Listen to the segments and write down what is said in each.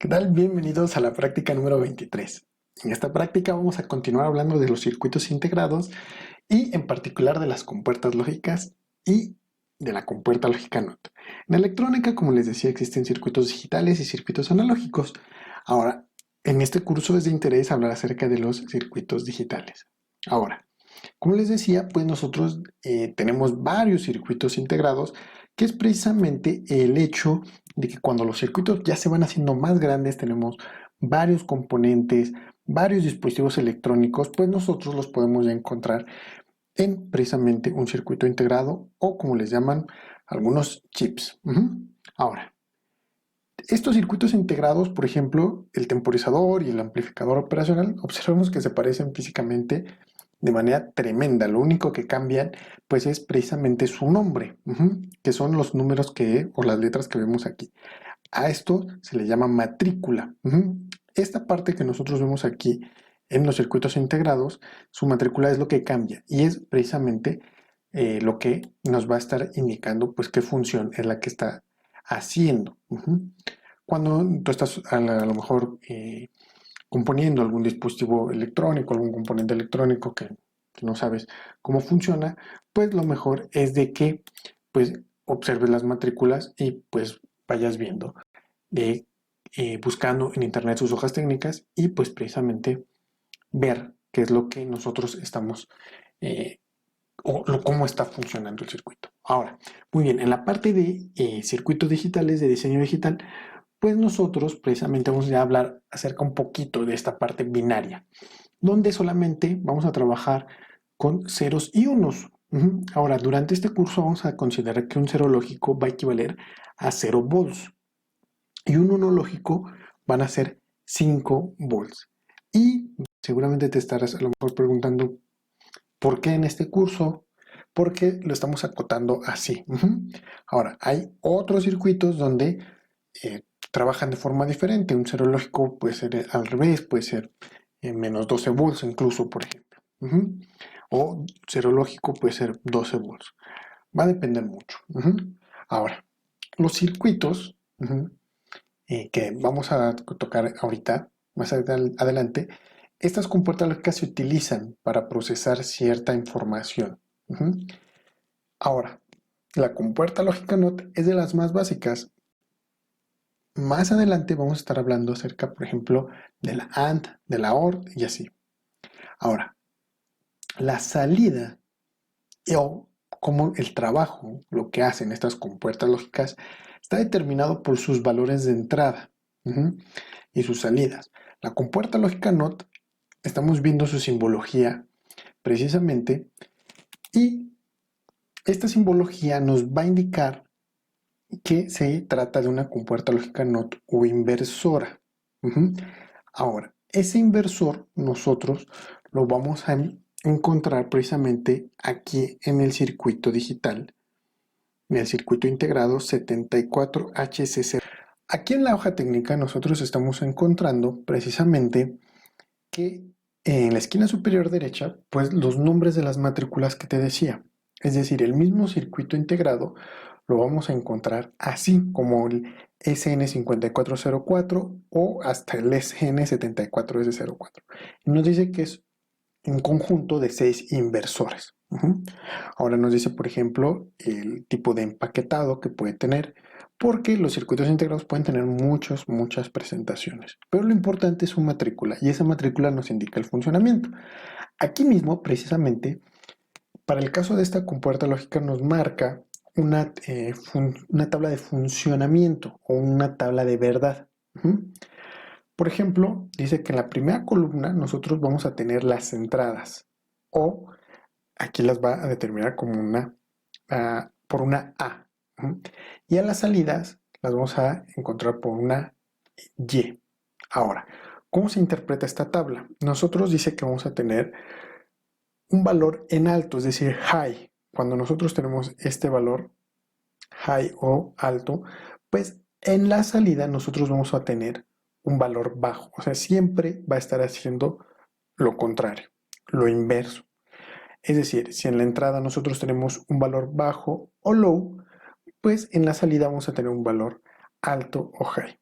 ¿Qué tal? Bienvenidos a la práctica número 23. En esta práctica vamos a continuar hablando de los circuitos integrados y en particular de las compuertas lógicas y de la compuerta lógica NOT. En electrónica, como les decía, existen circuitos digitales y circuitos analógicos. Ahora, en este curso es de interés hablar acerca de los circuitos digitales. Ahora, como les decía, pues nosotros tenemos varios circuitos integrados, que es precisamente el hecho de que cuando los circuitos ya se van haciendo más grandes, tenemos varios componentes, varios dispositivos electrónicos, pues nosotros los podemos ya encontrar en precisamente un circuito integrado o como les llaman algunos chips. Ahora, estos circuitos integrados, por ejemplo, el temporizador y el amplificador operacional, observamos que se parecen físicamente de manera tremenda. Lo único que cambian pues es precisamente su nombre, que son los números o las letras que vemos aquí. A esto se le llama matrícula. Esta parte que nosotros vemos aquí en los circuitos integrados, su matrícula es lo que cambia y es precisamente lo que nos va a estar indicando pues qué función es la que está haciendo. Cuando tú estás a lo mejor componiendo algún dispositivo electrónico, algún componente electrónico que no sabes cómo funciona, pues lo mejor es de que pues observes las matrículas y pues vayas viendo, buscando en internet sus hojas técnicas y pues precisamente ver qué es lo que nosotros estamos cómo está funcionando el circuito. Ahora, muy bien, en la parte de circuitos digitales, de diseño digital, pues nosotros precisamente vamos a hablar acerca un poquito de esta parte binaria, donde solamente vamos a trabajar con ceros y unos. Ahora, durante este curso vamos a considerar que un cero lógico va a equivaler a 0 volts y un uno lógico van a ser 5 volts. Y seguramente te estarás a lo mejor preguntando, ¿por qué en este curso? Porque lo estamos acotando así. Ahora, hay otros circuitos donde trabajan de forma diferente. Un cero lógico puede ser al revés, puede ser menos 12 volts incluso, por ejemplo. O cero lógico puede ser 12 volts. Va a depender mucho. Ahora, los circuitos que vamos a tocar ahorita, más adelante, estas compuertas lógicas se utilizan para procesar cierta información. Ahora, la compuerta lógica NOT es de las más básicas. Más adelante vamos a estar hablando acerca, por ejemplo, de la AND, de la OR y así. Ahora, la salida o como el trabajo, lo que hacen estas compuertas lógicas, está determinado por sus valores de entrada y sus salidas. La compuerta lógica NOT, estamos viendo su simbología precisamente y esta simbología nos va a indicar que se trata de una compuerta lógica NOT o inversora. Ahora, ese inversor nosotros lo vamos a encontrar precisamente aquí en el circuito digital, en el circuito integrado 74HC0. Aquí en la hoja técnica nosotros estamos encontrando precisamente que en la esquina superior derecha, pues los nombres de las matrículas que te decía. Es decir, el mismo circuito integrado lo vamos a encontrar así como el SN5404 o hasta el SN74S04. Y nos dice que es un conjunto de 6 inversores. Ahora nos dice, por ejemplo, el tipo de empaquetado que puede tener, porque los circuitos integrados pueden tener muchas presentaciones. Pero lo importante es su matrícula, y esa matrícula nos indica el funcionamiento. Aquí mismo, precisamente, para el caso de esta compuerta lógica nos marca una tabla de funcionamiento o una tabla de verdad. Por ejemplo, dice que en la primera columna nosotros vamos a tener las entradas o aquí las va a determinar como por una A. Y a las salidas las vamos a encontrar por una Y. Ahora, ¿cómo se interpreta esta tabla? Nosotros dice que vamos a tener un valor en alto, es decir, high. Cuando nosotros tenemos este valor high o alto, pues en la salida nosotros vamos a tener un valor bajo. O sea, siempre va a estar haciendo lo contrario, lo inverso. Es decir, si en la entrada nosotros tenemos un valor bajo o low, pues en la salida vamos a tener un valor alto o high.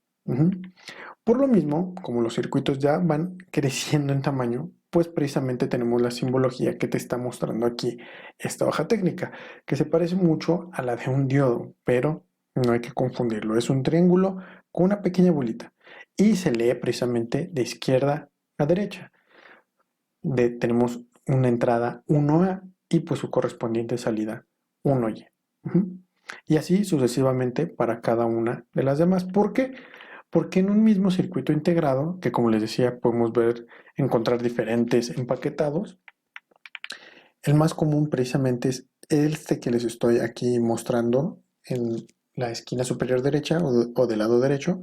Por lo mismo, como los circuitos ya van creciendo en tamaño, pues precisamente tenemos la simbología que te está mostrando aquí esta hoja técnica, que se parece mucho a la de un diodo, pero no hay que confundirlo. Es un triángulo con una pequeña bolita y se lee precisamente de izquierda a derecha. Tenemos una entrada 1A y pues su correspondiente salida 1Y. Y así sucesivamente para cada una de las demás. ¿Por qué? Porque en un mismo circuito integrado, que como les decía podemos ver, encontrar diferentes empaquetados, el más común precisamente es este que les estoy aquí mostrando en la esquina superior derecha o del lado derecho.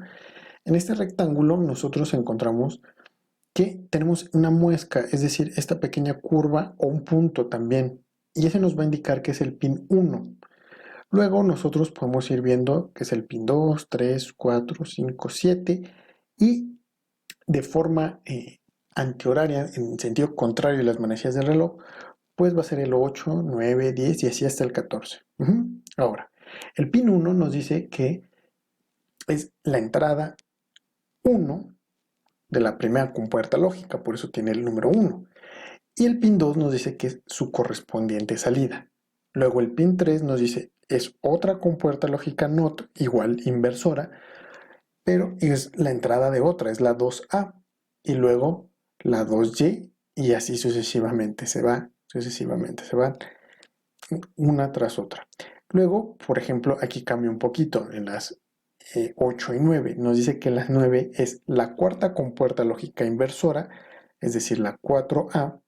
En este rectángulo nosotros encontramos que tenemos una muesca, es decir, esta pequeña curva o un punto también, y ese nos va a indicar que es el pin 1. Luego nosotros podemos ir viendo que es el pin 2, 3, 4, 5, 7 y de forma antihoraria, en sentido contrario a las manecillas del reloj, pues va a ser el 8, 9, 10 y así hasta el 14. Ahora, el pin 1 nos dice que es la entrada 1 de la primera compuerta lógica, por eso tiene el número 1. Y el pin 2 nos dice que es su correspondiente salida. Luego el pin 3 nos dice es otra compuerta lógica NOT igual inversora, pero es la entrada de otra, es la 2A. Y luego la 2Y y así sucesivamente se van una tras otra. Luego, por ejemplo, aquí cambia un poquito en las 8 y 9. Nos dice que las 9 es la cuarta compuerta lógica inversora, es decir, la 4A.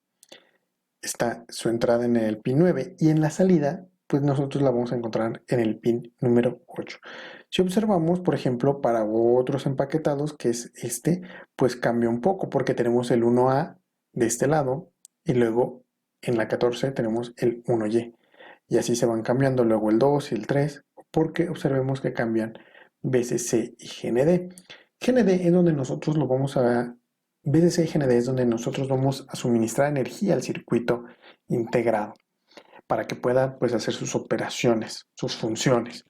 Está su entrada en el pin 9 y en la salida, pues nosotros la vamos a encontrar en el pin número 8. Si observamos, por ejemplo, para otros empaquetados, que es este, pues cambia un poco porque tenemos el 1A de este lado y luego en la 14 tenemos el 1Y. Y así se van cambiando luego el 2 y el 3, porque observemos que cambian BCC y GND. GND es donde nosotros lo vamos a... BCC y GND es donde nosotros vamos a suministrar energía al circuito integrado para que pueda pues, hacer sus operaciones, sus funciones.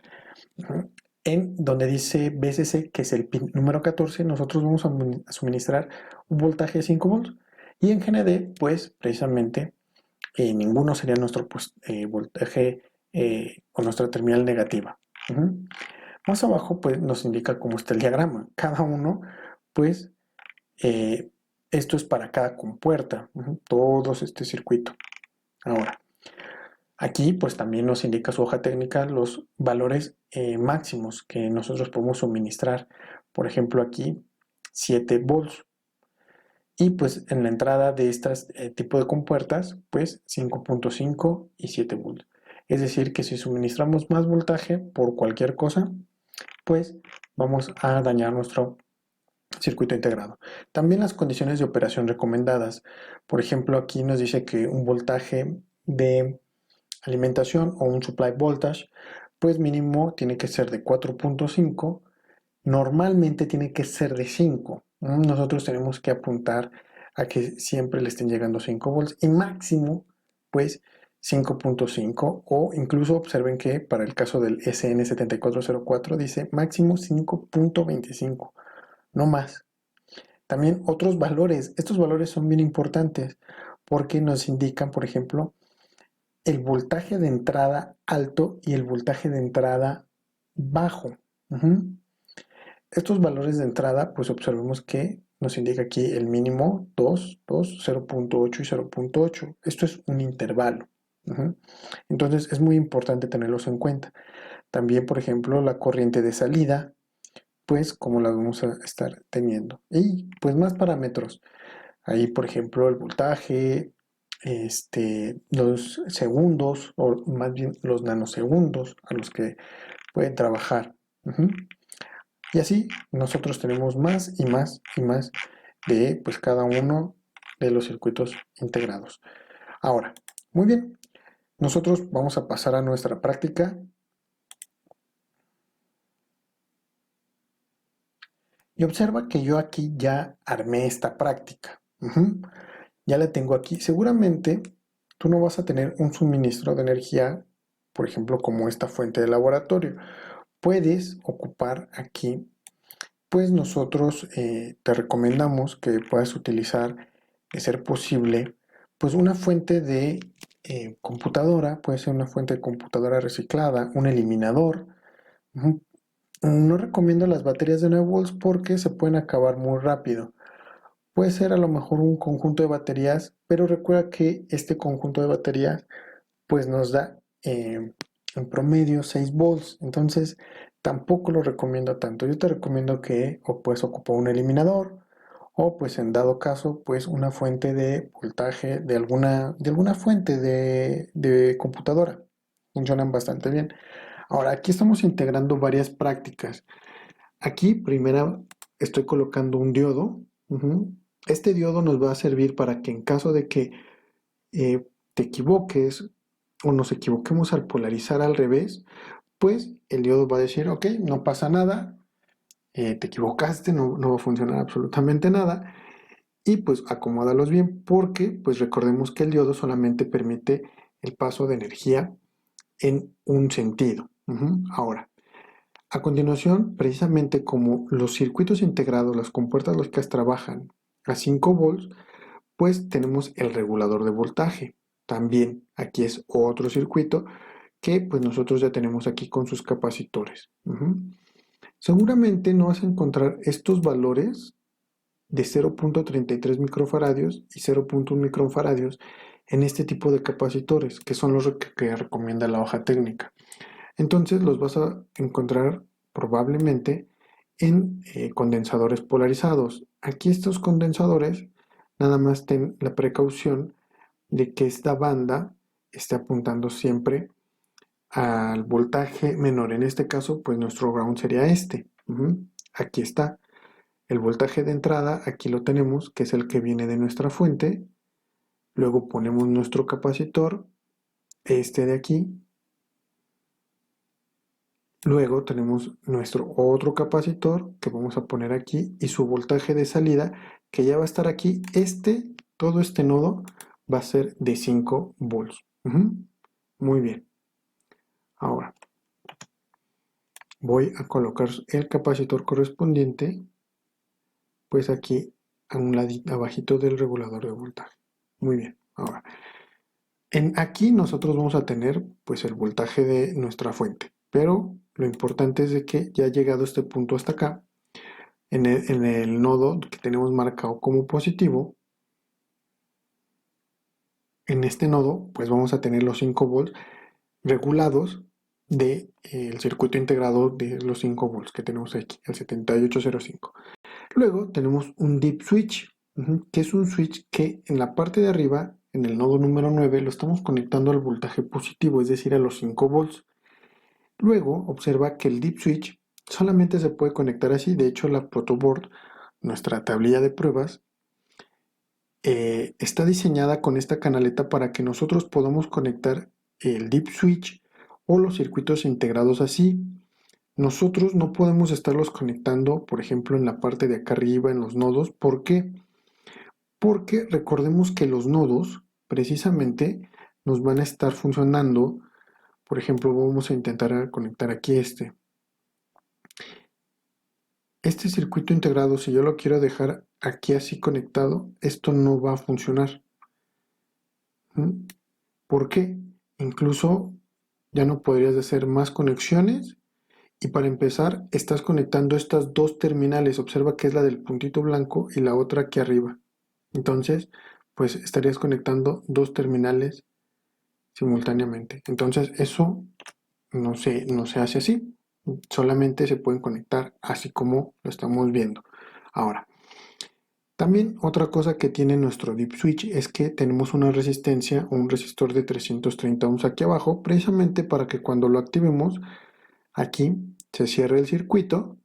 En donde dice BCC, que es el pin número 14, nosotros vamos a suministrar un voltaje de 5 volts. Y en GND, pues precisamente ninguno sería nuestro voltaje o nuestra terminal negativa. Más abajo pues nos indica cómo está el diagrama. Cada uno pues esto es para cada compuerta, todos este circuito. Ahora, aquí pues también nos indica su hoja técnica los valores máximos que nosotros podemos suministrar. Por ejemplo aquí 7 volts. Y pues en la entrada de este tipo de compuertas, pues 5.5 y 7 volts. Es decir, que si suministramos más voltaje por cualquier cosa, pues vamos a dañar nuestro circuito integrado. También las condiciones de operación recomendadas. Por ejemplo, aquí nos dice que un voltaje de alimentación o un supply voltage, pues mínimo tiene que ser de 4.5. Normalmente tiene que ser de 5. Nosotros tenemos que apuntar a que siempre le estén llegando 5 volts y máximo pues 5.5 o incluso observen que para el caso del SN7404 dice máximo 5.25, no más. También otros valores, estos valores son bien importantes porque nos indican, por ejemplo, el voltaje de entrada alto y el voltaje de entrada bajo. Estos valores de entrada, pues observemos que nos indica aquí el mínimo 2, 2, 0.8 y 0.8. Esto es un intervalo. Entonces es muy importante tenerlos en cuenta. También, por ejemplo, la corriente de salida, pues como la vamos a estar teniendo. Y pues más parámetros. Ahí, por ejemplo, el voltaje, los segundos, o más bien los nanosegundos a los que pueden trabajar. Y así nosotros tenemos más y más y más de pues cada uno de los circuitos integrados. Ahora, muy bien, nosotros vamos a pasar a nuestra práctica. Y observa que yo aquí ya armé esta práctica. Ya la tengo aquí. Seguramente tú no vas a tener un suministro de energía, por ejemplo, como esta fuente de laboratorio. Puedes ocupar aquí pues nosotros te recomendamos que puedas utilizar, de ser posible, pues una fuente de computadora, puede ser una fuente de computadora reciclada, un eliminador. Ujú. No recomiendo las baterías de 9 volts porque se pueden acabar muy rápido. Puede ser a lo mejor un conjunto de baterías, pero recuerda que este conjunto de baterías pues nos da en promedio 6 volts. Entonces tampoco lo recomiendo tanto. Yo te recomiendo que o puedes ocupar un eliminador o pues en dado caso pues una fuente de voltaje de alguna fuente de computadora. Funcionan bastante bien. Ahora aquí estamos integrando varias prácticas. Aquí primero estoy colocando un diodo. Ujú. Este diodo nos va a servir para que en caso de que te equivoques o nos equivoquemos al polarizar al revés, pues el diodo va a decir, ok, no pasa nada, te equivocaste, no va a funcionar absolutamente nada, y pues acomódalos bien porque pues recordemos que el diodo solamente permite el paso de energía en un sentido. Ahora, a continuación, precisamente como los circuitos integrados, las compuertas lógicas trabajan a 5 volts, pues tenemos el regulador de voltaje. También aquí es otro circuito que pues nosotros ya tenemos aquí con sus capacitores. Seguramente no vas a encontrar estos valores de 0.33 microfaradios y 0.1 microfaradios en este tipo de capacitores, que son los que recomienda la hoja técnica. Entonces los vas a encontrar probablemente en condensadores polarizados. Aquí estos condensadores, nada más ten la precaución de que esta banda esté apuntando siempre al voltaje menor. En este caso, pues nuestro ground sería este. Aquí está. El voltaje de entrada, aquí lo tenemos, que es el que viene de nuestra fuente. Luego ponemos nuestro capacitor, este de aquí. Luego tenemos nuestro otro capacitor que vamos a poner aquí y su voltaje de salida que ya va a estar aquí. Todo este nodo va a ser de 5 volts. Muy bien. Ahora voy a colocar el capacitor correspondiente pues aquí a un ladito abajito del regulador de voltaje. Muy bien. Ahora, aquí nosotros vamos a tener pues el voltaje de nuestra fuente, pero lo importante es de que ya llegado este punto hasta acá, en el nodo que tenemos marcado como positivo, en este nodo pues vamos a tener los 5 volts regulados del circuito integrado de los 5 volts que tenemos aquí, el 7805. Luego tenemos un deep switch, que es un switch que en la parte de arriba, en el nodo número 9, lo estamos conectando al voltaje positivo, es decir, a los 5 volts. Luego observa que el deep switch solamente se puede conectar así. De hecho, la protoboard, nuestra tablilla de pruebas, está diseñada con esta canaleta para que nosotros podamos conectar el deep switch o los circuitos integrados así. Nosotros no podemos estarlos conectando, por ejemplo, en la parte de acá arriba, en los nodos. ¿Por qué? Porque recordemos que los nodos precisamente nos van a estar funcionando. Por ejemplo, vamos a intentar conectar aquí este. Este circuito integrado, si yo lo quiero dejar aquí así conectado, esto no va a funcionar. ¿Por qué? Incluso ya no podrías hacer más conexiones. Y para empezar, estás conectando estas dos terminales. Observa que es la del puntito blanco y la otra aquí arriba. Entonces, pues estarías conectando dos terminales simultáneamente. Entonces, eso no se hace así. Solamente se pueden conectar así como lo estamos viendo. Ahora, también otra cosa que tiene nuestro deep switch es que tenemos una resistencia o un resistor de 330 ohms aquí abajo, precisamente para que cuando lo activemos, aquí se cierre el circuito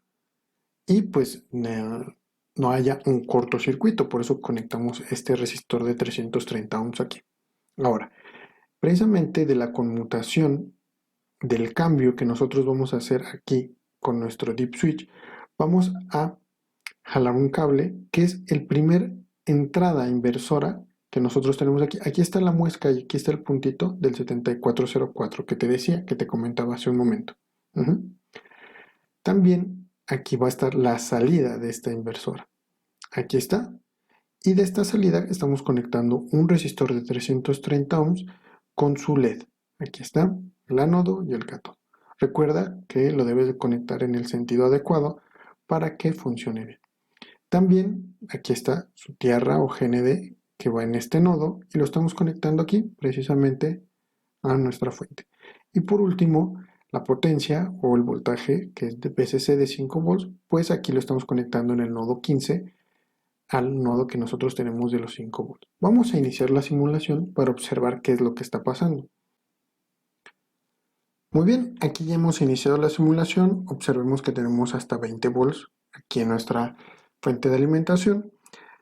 y pues no haya un cortocircuito. Por eso conectamos este resistor de 330 ohms aquí. Ahora, precisamente de la conmutación del cambio que nosotros vamos a hacer aquí con nuestro deep switch, vamos a jalar un cable que es el primer entrada inversora que nosotros tenemos aquí. Aquí está la muesca y aquí está el puntito del 7404 que te decía, que te comentaba hace un momento. También aquí va a estar la salida de esta inversora. Aquí está. Y de esta salida estamos conectando un resistor de 330 ohms con su LED. Aquí está el ánodo y el cátodo. Recuerda que lo debes de conectar en el sentido adecuado para que funcione bien. También aquí está su tierra o GND que va en este nodo y lo estamos conectando aquí precisamente a nuestra fuente. Y por último, la potencia o el voltaje que es de VCC de 5 volts, pues aquí lo estamos conectando en el nodo 15 al nodo que nosotros tenemos de los 5 volts. Vamos a iniciar la simulación para observar qué es lo que está pasando. Muy bien, aquí ya hemos iniciado la simulación. Observemos que tenemos hasta 20 volts aquí en nuestra fuente de alimentación.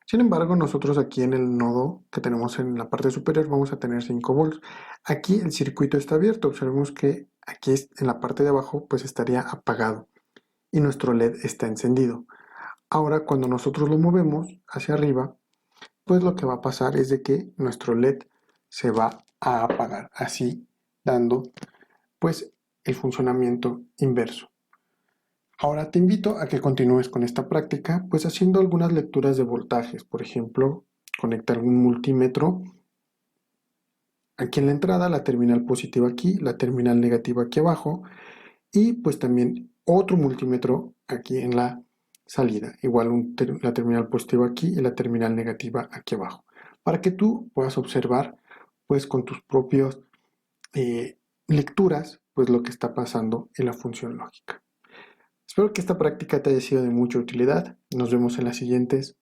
Sin embargo, nosotros aquí en el nodo que tenemos en la parte superior vamos a tener 5 volts. Aquí el circuito está abierto. Observemos que aquí en la parte de abajo pues estaría apagado y nuestro LED está encendido. Ahora cuando nosotros lo movemos hacia arriba, pues lo que va a pasar es de que nuestro LED se va a apagar, así dando pues el funcionamiento inverso. Ahora te invito a que continúes con esta práctica, pues haciendo algunas lecturas de voltajes. Por ejemplo, conecta algún multímetro aquí en la entrada, la terminal positiva aquí, la terminal negativa aquí abajo y pues también otro multímetro aquí en la salida. Igual la terminal positiva aquí y la terminal negativa aquí abajo. Para que tú puedas observar pues con tus propias lecturas pues lo que está pasando en la función lógica. Espero que esta práctica te haya sido de mucha utilidad. Nos vemos en las siguientes.